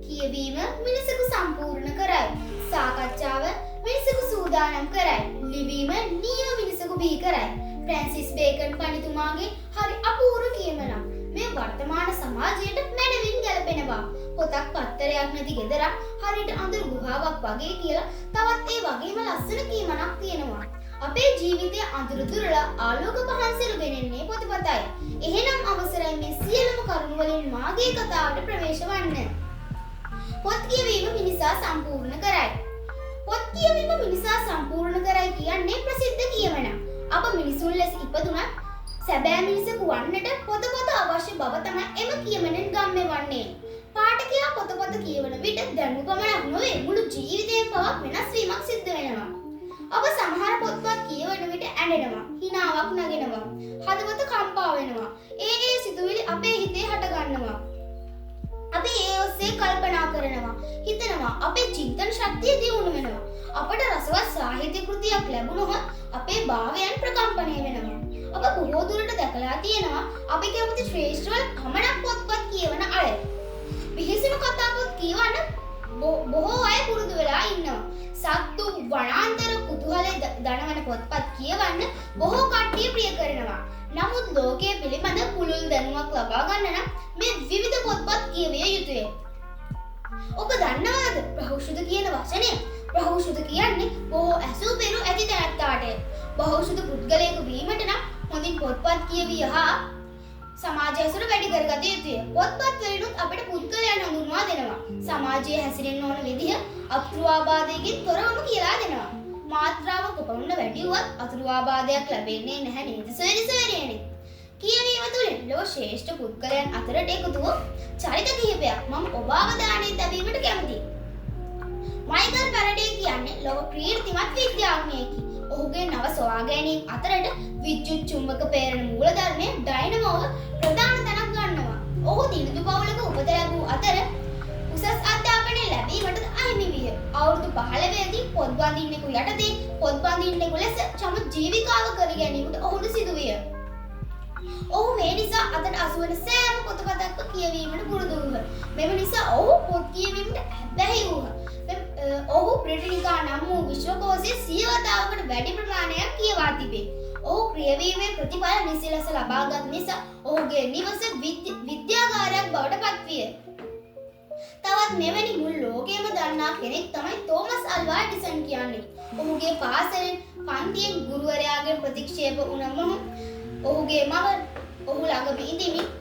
කියවීම මිනිසෙකු සම්පූර්ණ කරයි. සාකච්ඡාව මිනිසෙකු සූදානම් කරයි. ලිවීම නියම මිනිසෙකු බිහි කරයි. ෆ්‍රැන්සිස් බේකන් පඬිතුමාගේ හරි අපූර්ව කියමනක් මේ වර්තමාන සමාජයට මැනවින් ගැලපෙනවා. පොතක් පත්තරයක් නැති ගෙදරක් හරියට අඳුරු ගුහාවක් වගේ කියලා තවත් ඒ වගේම ලස්සන කියමනක් තියෙනවා. අපේ ජීවිතයේ අඳුරු දුරලා ආලෝක පහන්සෙලු ගෙනෙන්නේ පොතපතයි. එහෙනම් අවසරයි මේ සියලුම කරුණු වලින් මාගේ කතාවට ප්‍රවේශ වන්න. පොත් කියවීම මිනිසා සම්පූර්ණ කරයි. පොත් කියවීම මිනිසා සම්පූර්ණ කරයි කියන්නේ ප්‍රසිද්ධ කියමනක්. අප මිනිසුන් ලෙස ඉපදුනත් සැබෑ මිනිසෙකු වන්නට පොතපත අවශ්‍ය බව තමයි එම කියමනෙන් ගම්‍ය වන්නේ. පාඨකයා පොතපත කියවන විට දැනුම පමණක් නොවේ මුළු ජීවිතේම පවක් වෙනස් වීමක් සිද්ධ වෙනවා. අප සමහර පොත්පත් කියවන විට ඇඬෙනවා, හිනාවක් නගිනවා, හදවත කම්පා වෙනවා. ඒ සිතුවිලි අපේ හිතේ හට ගන්නවා. අපි ඒ ඔස්සේ කල්පනා කරනවා, හිතනවා, අපේ චින්තන ශක්තිය දියුණු වෙනවා. අපට රසවත් සාහිත්‍ය කෘතියක් ලැබුණොත් අපේ භාවයන් ප්‍රකම්පණය වෙනවා. ඔබ බොහෝ දුරට දැකලා තියෙනවා අපි කැමති ශ්‍රේෂ්ඨවල පමණක් පොත්පත් කියවන අය. විහිසුණු කතා පොත් කියවන්න බොහෝ අය පුරුදු වෙලා ඉන්නවා. සත්තු වනාන්තර කුතුහලයේ දනවන පොත්පත් කියවන්න බොහෝ කට්ටිය ප්‍රිය කරනවා. නමුත් ලෝකයේ පිළිබඳ පුළුල් දැනුමක් ලබා ගන්න නම් මේ විවිධ පොත්පත් කියවිය යුතුය. ඔබ දන්නවද ප්‍රහෞෂධ කියන වචනය? ප්‍රහෞෂධ කියන්නේ බොහෝ ඇසූ පෙරු ඇති තැනැත්තාට. බහෞෂධ පුද්ගලයෙකු වීමට නම් හොඳින් පොත්පත් කියවිය හා සමාජය ඇසුර වැඩි කරගත යුතුය. පොත්පත් වලිනුත් අපිට පුද්ගලයන් හඳුන්වා දෙනවා. සමාජයේ හැසිරෙන්න ඕන විදිහ අතුරුආබාධයකින් තොරවම කියලා දෙනවා. මාත්‍රාව කොපමණ වැඩි වුවත් අතුරුආබාධයක් ලැබෙන්නේ නැහැ නේද සොයරිසොයරියනේ. කියවීම තුළින් ලොව ශ්‍රේෂ්ඨ පුද්ගලයන් අතරට එකතු වූ චරිත කිහිපයක් මම ඔබ අවධානය තැබීමට කැමතියි. මයිකල් ෆැරඩේ කියන්නේ ලොව කීර්තිමත් විද්‍යාඥයෙකි. ඔහුගේ නව සොයා ගැනීම් අතරට විද්‍යුත් චුම්බක ප්‍රේරණ මූලධර්මය ඩයිනමෝව ප්‍රධාන තැනක් ගන්නවා. ඔහු දිළිඳු පවුලක උපත ලැබූ අතර උසස් අධ්‍යාපනය ලැබීමට අහිමි විය. අවුරුදු 15 දී පොත් බඳින්නෙකු යටතේ පොත් බඳින්නෙකු ලෙස තම ජීවිකාව කර ගැනීමට ඔහුට සිදු විය. ඔහු මේ නිසා අදට අසුවන සෑම පොතපතක්ම කියවීමට පුරුදු වූහ. මෙම නිසා ඔහු පොත් කියවීමට ඇබ්බැහි වූහ. ඔහු බ්‍රිටනිකා නම් වූ විශ්වකෝෂයේ 100 වතාවකට වැඩි ප්‍රමාණයක් කියවා තිබේ. ඔහු ක්‍රියාවීමේ ප්‍රතිඵල නිසි ලෙස ලබාගත් නිසා ඔහුගේ නිවස විද්‍යාගාරයක් බවට පත්විය. තවත් මෙවැනි මුළු ලෝකයේම දන්නා කෙනෙක් තමයි තෝමස් අල්වා එඩිසන් කියන්නේ. ඔහුගේ පාසලෙන් පන්තියෙන් ගුරුවරයාගෙන් ප්‍රතික්ෂේප වුණම ඔහුගේ මව ඔහු ළඟ බිඳිමින්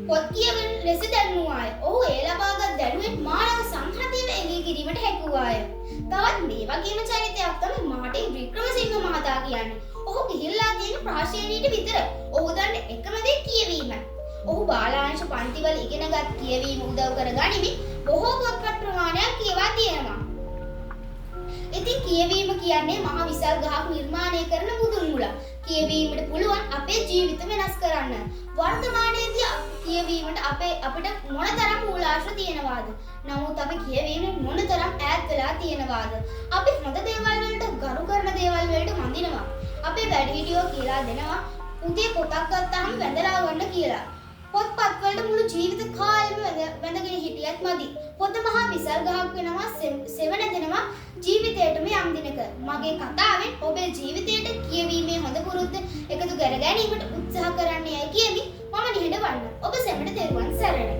පොත් කියවන ලෙස දැන්වුවාය. ඔහු ඒ ලබාගත් දැනුමෙන් මානව සංහතියම එළී කිරීමට හැකියාය. තවත් මේ වගේම චරිතයක් තමයි මාටින් වික්‍රමසිංහ මහතා කියන්නේ. ඔහු ගිහිල්ලා තියෙන ප්‍රාශේනීයට විතර. ඔහු දන්නේ එකම දේ කියවීමයි. ඔහු බාලාංශ පන්තිවල ඉගෙනගත් කියවීම උදව් කර ගනිමින් බොහෝ පොත්පත් ප්‍රමාණයක් කියවා තියෙනවා. ඉතින් කියවීම කියන්නේ මහ විශාල ගහක් නිර්මාණය කරන මුදුන් මුලක්. කියවීමට පුළුවන් අපේ ජීවිත වෙනස් කරන්න. වර්තමානයේදී කියවීමට අපිට මොනතරම් මූලාශ්‍ර තියෙනවාද? නමුත් අපි කියවීමෙන් මොනතරම් ඈත් වෙලා තියෙනවාද? අපි හොඳ දේවල් වලට ගරු කරන දේවල් වලට වඳිනවා. අපේ වැඩිහිටියෝ කියලා දෙනවා උදේ පොතක් ගත්තාම වැඳලා ගන්න කියලා. පොත්පත් වලට මුළු ජීවිත කාලෙම වැඳගෙන හිටියත් මදි. පොත මහා විශාල ගහක් වෙනවා, සෙවණ දෙනවා ජීවිතේටම යම් දිනක. මගේ කතාවෙන් ඔබේ ජීවිතයට කියවීමේ හොඳ පුරුද්ද එකතු කර ගැනීමට උත්සාහ කරන්න යයි කියමි මම නිහඬ වන්න. ඔබ සැමට තෙරුවන් සරණයි.